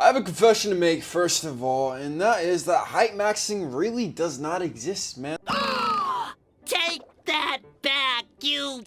I have a confession to make first of all, and that is that height maxing really does not exist, man. Take that back, you...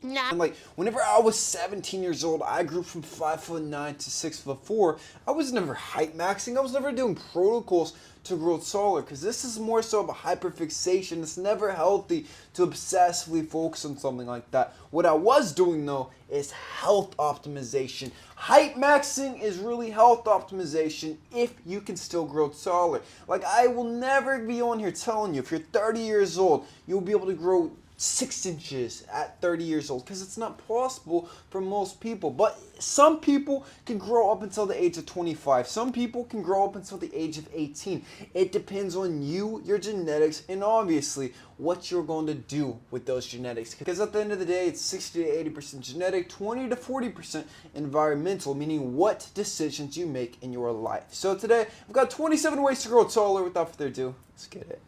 Not... And like, whenever I was 17 years old, I grew from 5'9" to 6'4". I was never height maxing. I was never doing protocols to grow taller, because this is more so of a hyperfixation. It's never healthy to obsessively focus on something like that. What I was doing though is health optimization. Height maxing is really health optimization if you can still grow taller. Like, I will never be on here telling you if you're 30 years old, you'll be able to grow 6 inches at 30 years old, because it's not possible for most people. But some people can grow up until the age of 25. Some people can grow up until the age of 18. It depends on you, your genetics, and obviously what you're going to do with those genetics. Because at the end of the day, it's 60 to 80% genetic, 20 to 40% environmental, meaning what decisions you make in your life. So today, I've got 27 ways to grow taller. Without further ado, let's get it.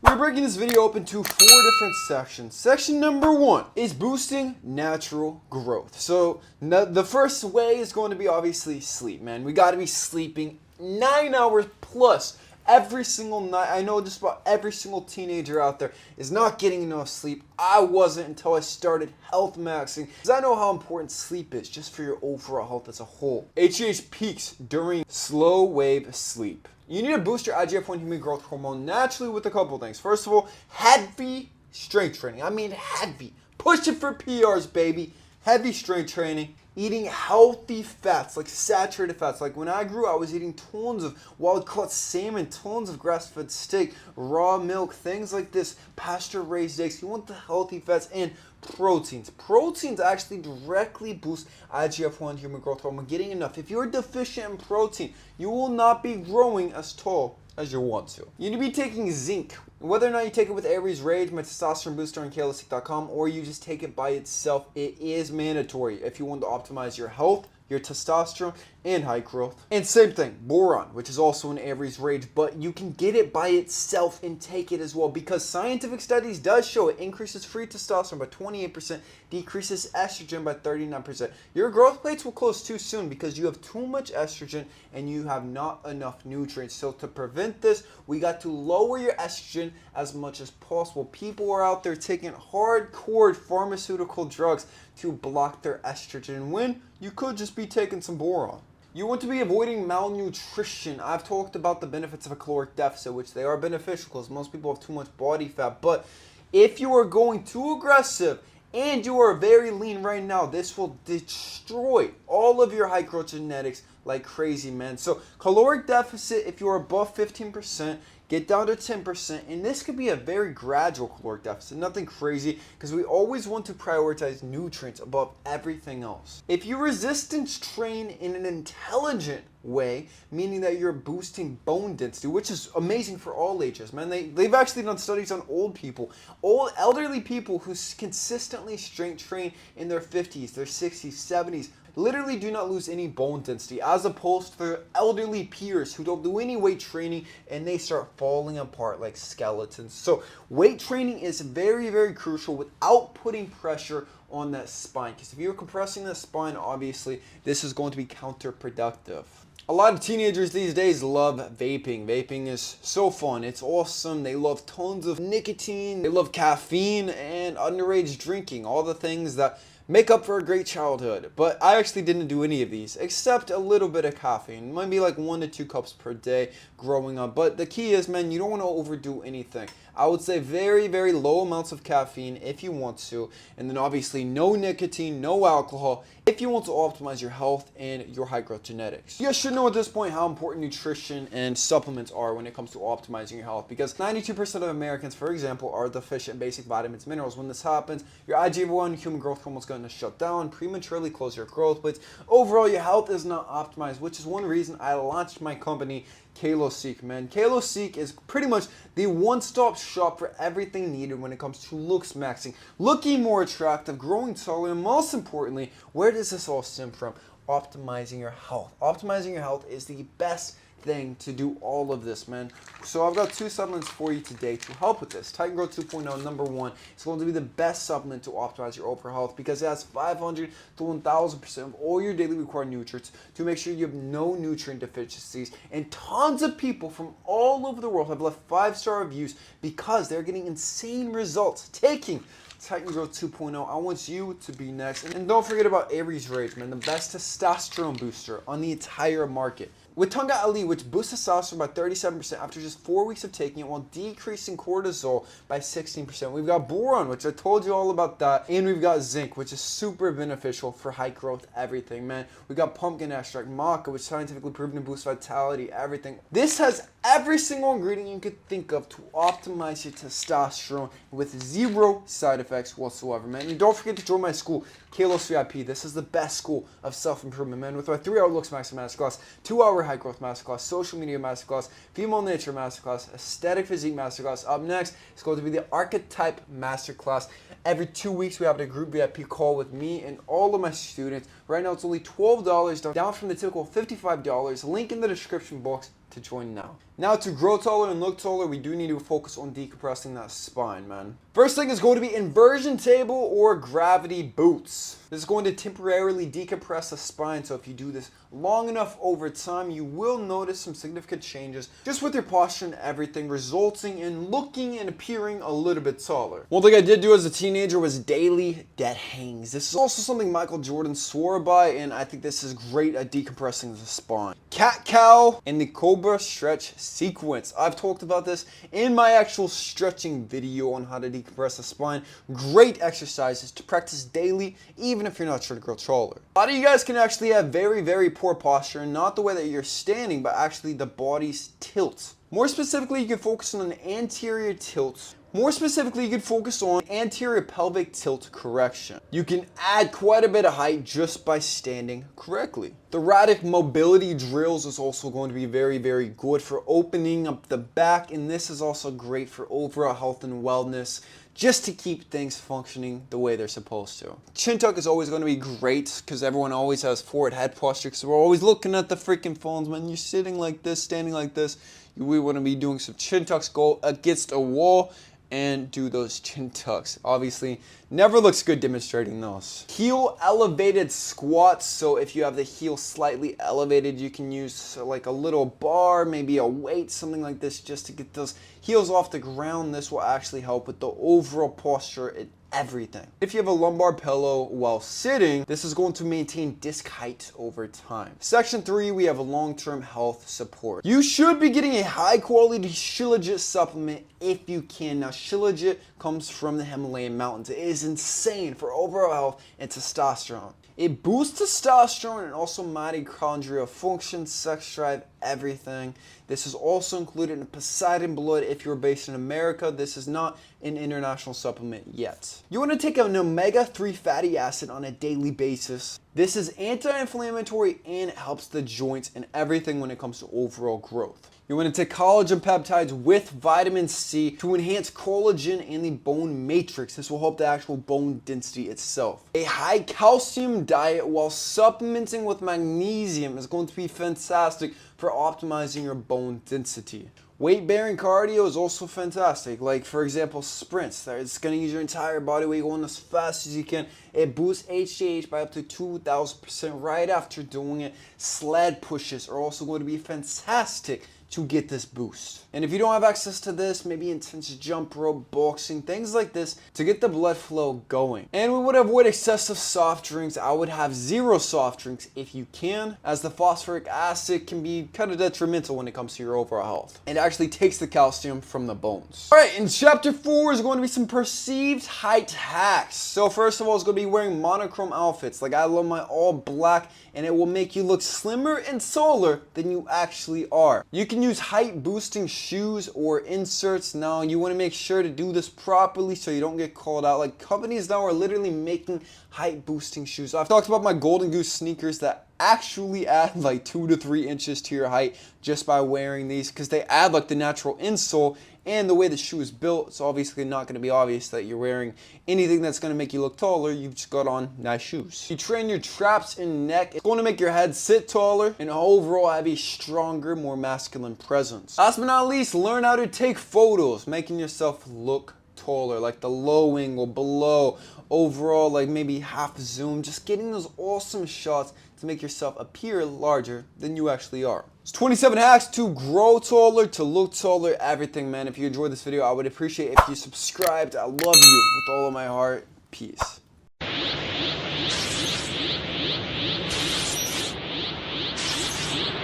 We're breaking this video up into 4 different sections. Section number 1 is boosting natural growth. So the first way is going to be obviously sleep, man. We got to be sleeping 9 hours plus every single night. I know just about every single teenager out there is not getting enough sleep. I wasn't until I started health maxing, because I know how important sleep is just for your overall health as a whole. HGH peaks during slow wave sleep. You need to boost your IGF-1 human growth hormone naturally with a couple things. First of all, heavy strength training. I mean heavy. Push it for PRs, baby. Heavy strength training. Eating healthy fats, like saturated fats. Like when I grew, I was eating tons of wild-caught salmon, tons of grass-fed steak, raw milk, things like this, pasture-raised eggs. You want the healthy fats and proteins. Proteins actually directly boost IGF-1 human growth hormone. Getting enough. If you're deficient in protein, you will not be growing as tall as you want to. You need to be taking zinc. Whether or not you take it with Aries Rage, my testosterone booster on kalosique.com, or you just take it by itself, it is mandatory if you want to optimize your health, your testosterone, and height growth. And same thing, boron, which is also an Aries Rage, but you can get it by itself and take it as well, because scientific studies does show it increases free testosterone by 28%, decreases estrogen by 39%. Your growth plates will close too soon because you have too much estrogen and you have not enough nutrients. So to prevent this, we got to lower your estrogen as much as possible. People are out there taking hardcore pharmaceutical drugs to block their estrogen when you could just be taking some boron. You want to be avoiding malnutrition. I've talked about the benefits of a caloric deficit, which they are beneficial because most people have too much body fat. But if you are going too aggressive and you are very lean right now, this will destroy all of your high growth genetics like crazy, man. So caloric deficit, if you're above 15%, get down to 10%, and this could be a very gradual caloric deficit, nothing crazy, because we always want to prioritize nutrients above everything else. If you resistance train in an intelligent way, meaning that you're boosting bone density, which is amazing for all ages, man. They've actually done studies on old people, old elderly people who consistently strength train in their 50s, their 60s, 70s, literally do not lose any bone density, as opposed to their elderly peers who don't do any weight training and they start falling apart like skeletons. So weight training is very, very crucial without putting pressure on that spine, because if you're compressing the spine, obviously this is going to be counterproductive. A lot of teenagers these days love vaping. Vaping is so fun. It's awesome. They love tons of nicotine. They love caffeine and underage drinking. All the things that make up for a great childhood. But I actually didn't do any of these, except a little bit of caffeine. Maybe like 1 to 2 cups per day growing up. But the key is, man, you don't want to overdo anything. I would say very, very low amounts of caffeine if you want to. And then obviously no nicotine, no alcohol, if you want to optimize your health and your high growth genetics. You guys should know at this point how important nutrition and supplements are when it comes to optimizing your health, because 92% of Americans, for example, are deficient in basic vitamins, minerals. When this happens, your IGF-1 human growth hormone is going to shut down, prematurely close your growth plates. Overall, your health is not optimized, which is one reason I launched my company, kalosique, man. Kalosique is pretty much the one-stop shop for everything needed when it comes to looks maxing, looking more attractive, growing taller, and most importantly, where does this all stem from? Optimizing your health. Optimizing your health is the best thing to do all of this, man. So I've got 2 supplements for you today to help with this. Titan Growth 2.0, number 1, is going to be the best supplement to optimize your overall health because it has 500 to 1000% of all your daily required nutrients to make sure you have no nutrient deficiencies. And tons of people from all over the world have left 5-star reviews because they're getting insane results taking Titan Growth 2.0. I want you to be next. And don't forget about Aries Rage, man, the best testosterone booster on the entire market. With Tunga Ali, which boosts testosterone by 37% after just 4 weeks of taking it while decreasing cortisol by 16%. We've got boron, which I told you all about that. And we've got zinc, which is super beneficial for height growth, everything, man. We got pumpkin extract, maca, which is scientifically proven to boost vitality, everything. This has every single ingredient you could think of to optimize your testosterone with 0 side effects whatsoever, man. And don't forget to join my school, kalosique VIP. This is the best school of self-improvement, man. With my 3-hour looks masterclass, 2-hour high growth masterclass, social media masterclass, female nature masterclass, aesthetic physique masterclass. Up next, it's going to be the archetype masterclass. Every 2 weeks, we have a group VIP call with me and all of my students. Right now, it's only $12, down from the typical $55. Link in the description box to join now. Now, to grow taller and look taller, we do need to focus on decompressing that spine, man. First thing is going to be inversion table or gravity boots. This is going to temporarily decompress the spine, so if you do this long enough over time, you will notice some significant changes just with your posture and everything, resulting in looking and appearing a little bit taller. One thing I did do as a teenager was daily dead hangs. This is also something Michael Jordan swore by, and I think this is great at decompressing the spine. Cat cow and the cobra stretch sequence. I've talked about this in my actual stretching video on how to decompress the spine. Great exercises to practice daily, even if you're not trying to grow taller. A lot of you guys can actually have very, very poor posture, and not the way that you're standing, but actually the body's tilt. More specifically, you can focus on an anterior tilt. More specifically, you can focus on anterior pelvic tilt correction. You can add quite a bit of height just by standing correctly. Thoracic mobility drills is also going to be very, very good for opening up the back, and this is also great for overall health and wellness, just to keep things functioning the way they're supposed to. Chin tuck is always going to be great because everyone always has forward head posture, so we're always looking at the freaking phones, man. You're sitting like this, standing like this. We want to be doing some chin tucks, go against a wall and do those chin tucks. Obviously, never looks good demonstrating those. Heel elevated squats. So if you have the heel slightly elevated, you can use like a little bar, maybe a weight, something like this, just to get those heels off the ground. This will actually help with the overall posture and everything. If you have a lumbar pillow while sitting, this is going to maintain disc height over time. Section 3, we have a long-term health support. You should be getting a high-quality Shilajit supplement if you can. Now, Shilajit comes from the Himalayan mountains. It is insane for overall health and testosterone. It boosts testosterone and also mitochondrial function, sex drive, everything. This is also included in Poseidon blood if you're based in America. This is not an international supplement yet. You want to take an omega-3 fatty acid on a daily basis. This is anti-inflammatory and it helps the joints and everything when it comes to overall growth. You want to take collagen peptides with vitamin C to enhance collagen and the bone matrix. This will help the actual bone density itself. A high calcium diet while supplementing with magnesium is going to be fantastic for optimizing your bone density. Weight-bearing cardio is also fantastic. Like, for example, sprints. It's going to use your entire body weight going as fast as you can. It boosts HGH by up to 2,000% right after doing it. Sled pushes are also going to be fantastic to get this boost. And if you don't have access to this, maybe intense jump rope, boxing, things like this to get the blood flow going. And we would avoid excessive soft drinks. I would have 0 soft drinks if you can, as the phosphoric acid can be kind of detrimental when it comes to your overall health. It actually takes the calcium from the bones. All right, in chapter 4 is going to be some perceived height hacks. So first of all, it's going to be wearing monochrome outfits. Like, I love my all black, and it will make you look slimmer and taller than you actually are. You can use height boosting shoes or inserts. Now, you want to make sure to do this properly so you don't get called out. Like, companies now are literally making height boosting shoes. I've talked about my Golden Goose sneakers that actually add like 2 to 3 inches to your height just by wearing these, because they add like the natural insole, and the way the shoe is built, it's obviously not going to be obvious that you're wearing anything that's going to make you look taller. You've just got on nice shoes. You train your traps and neck. It's going to make your head sit taller and overall have a stronger, more masculine presence. Last but not least, learn how to take photos, making yourself look taller, like the low angle, below, overall like maybe half zoom, just getting those awesome shots to make yourself appear larger than you actually are. It's 27 hacks to grow taller, to look taller, everything, man. If you enjoyed this video, I would appreciate if you subscribed. I love you with all of my heart. Peace.